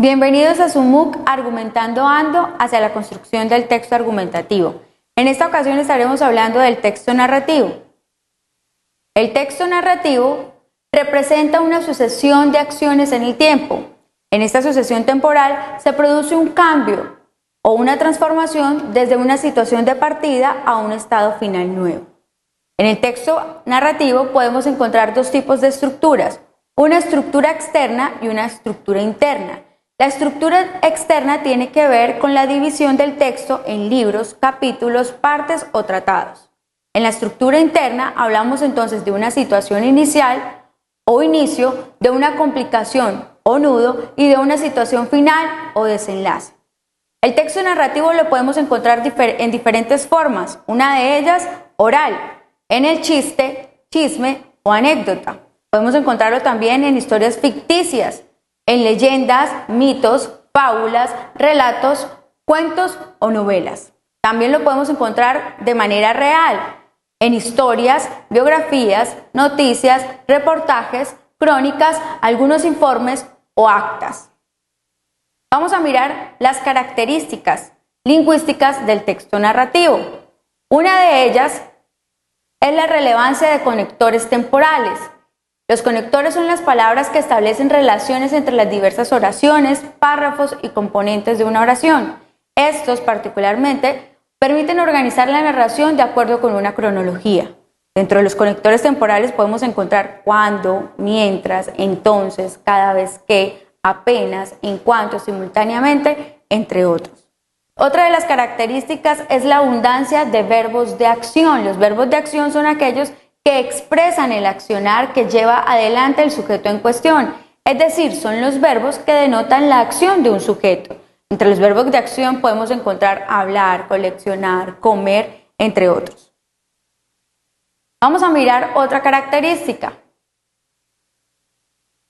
Bienvenidos a su MOOC Argumentando Ando hacia la construcción del texto argumentativo. En esta ocasión estaremos hablando del texto narrativo. El texto narrativo representa una sucesión de acciones en el tiempo. En esta sucesión temporal se produce un cambio o una transformación desde una situación de partida a un estado final nuevo. En el texto narrativo podemos encontrar dos tipos de estructuras, una estructura externa y una estructura interna. La estructura externa tiene que ver con la división del texto en libros, capítulos, partes o tratados. En la estructura interna hablamos entonces de una situación inicial o inicio, de una complicación o nudo y de una situación final o desenlace. El texto narrativo lo podemos encontrar en diferentes formas, una de ellas oral, en el chiste, chisme o anécdota. Podemos encontrarlo también en historias ficticias, en leyendas, mitos, fábulas, relatos, cuentos o novelas. También lo podemos encontrar de manera real, en historias, biografías, noticias, reportajes, crónicas, algunos informes o actas. Vamos a mirar las características lingüísticas del texto narrativo. Una de ellas es la relevancia de conectores temporales. Los conectores son las palabras que establecen relaciones entre las diversas oraciones, párrafos y componentes de una oración. Estos, particularmente, permiten organizar la narración de acuerdo con una cronología. Dentro de los conectores temporales podemos encontrar cuando, mientras, entonces, cada vez que, apenas, en cuanto, simultáneamente, entre otros. Otra de las características es la abundancia de verbos de acción. Los verbos de acción son aquellos que expresan el accionar que lleva adelante el sujeto en cuestión, es decir, son los verbos que denotan la acción de un sujeto. Entre los verbos de acción podemos encontrar hablar, coleccionar, comer, entre otros. Vamos a mirar otra característica.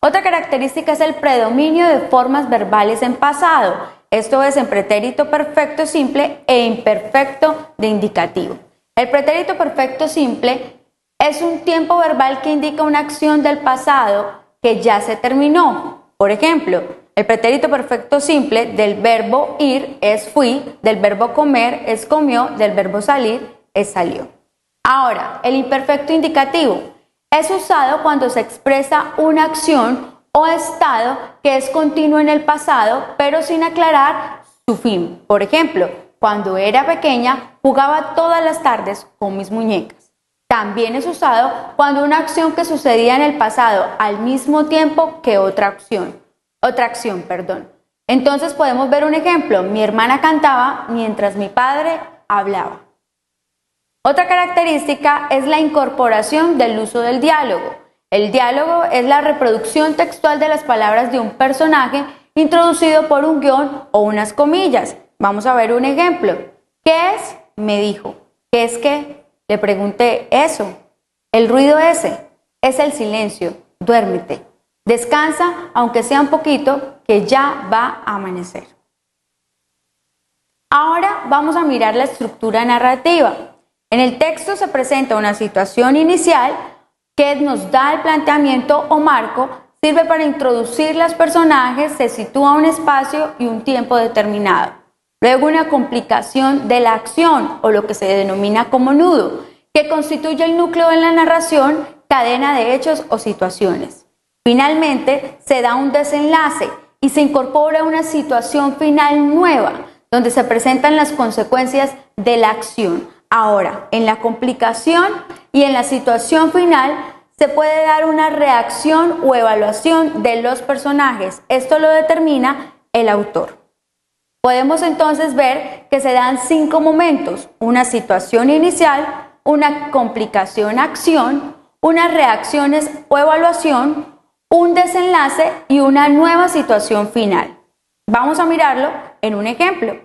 Otra característica es el predominio de formas verbales en pasado, esto es en pretérito perfecto simple e imperfecto de indicativo. El pretérito perfecto simple es un tiempo verbal que indica una acción del pasado que ya se terminó. Por ejemplo, el pretérito perfecto simple del verbo ir es fui, del verbo comer es comió, del verbo salir es salió. Ahora, el imperfecto indicativo es usado cuando se expresa una acción o estado que es continuo en el pasado, pero sin aclarar su fin. Por ejemplo, cuando era pequeña jugaba todas las tardes con mis muñecas. También es usado cuando una acción que sucedía en el pasado al mismo tiempo que otra acción. Entonces podemos ver un ejemplo. Mi hermana cantaba mientras mi padre hablaba. Otra característica es la incorporación del uso del diálogo. El diálogo es la reproducción textual de las palabras de un personaje introducido por un guión o unas comillas. Vamos a ver un ejemplo. ¿Qué es? Me dijo. ¿Qué es qué? Le pregunté, eso, el ruido ese, es el silencio, duérmete, descansa aunque sea un poquito que ya va a amanecer. Ahora vamos a mirar la estructura narrativa. En el texto se presenta una situación inicial que nos da el planteamiento o marco, sirve para introducir los personajes, se sitúa un espacio y un tiempo determinado. Luego una complicación de la acción o lo que se denomina como nudo, que constituye el núcleo de la narración, cadena de hechos o situaciones. Finalmente se da un desenlace y se incorpora una situación final nueva, donde se presentan las consecuencias de la acción. Ahora, en la complicación y en la situación final se puede dar una reacción o evaluación de los personajes. Esto lo determina el autor. Podemos entonces ver que se dan 5 momentos: una situación inicial, una complicación-acción, unas reacciones o evaluación, un desenlace y una nueva situación final. Vamos a mirarlo en un ejemplo.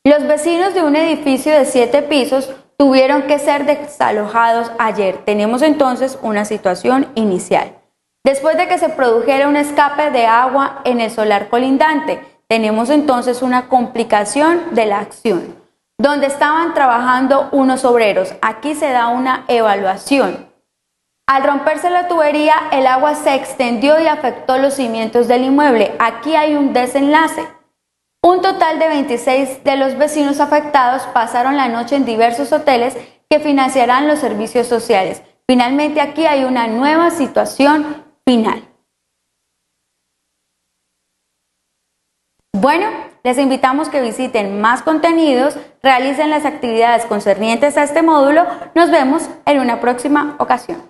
Los vecinos de un edificio de 7 pisos tuvieron que ser desalojados ayer. Tenemos entonces una situación inicial. Después de que se produjera un escape de agua en el solar colindante, tenemos entonces una complicación de la acción, donde estaban trabajando unos obreros. Aquí se da una evaluación. Al romperse la tubería, el agua se extendió y afectó los cimientos del inmueble. Aquí hay un desenlace. Un total de 26 de los vecinos afectados pasaron la noche en diversos hoteles que financiarán los servicios sociales. Finalmente, aquí hay una nueva situación final. Bueno, les invitamos que visiten más contenidos, realicen las actividades concernientes a este módulo. Nos vemos en una próxima ocasión.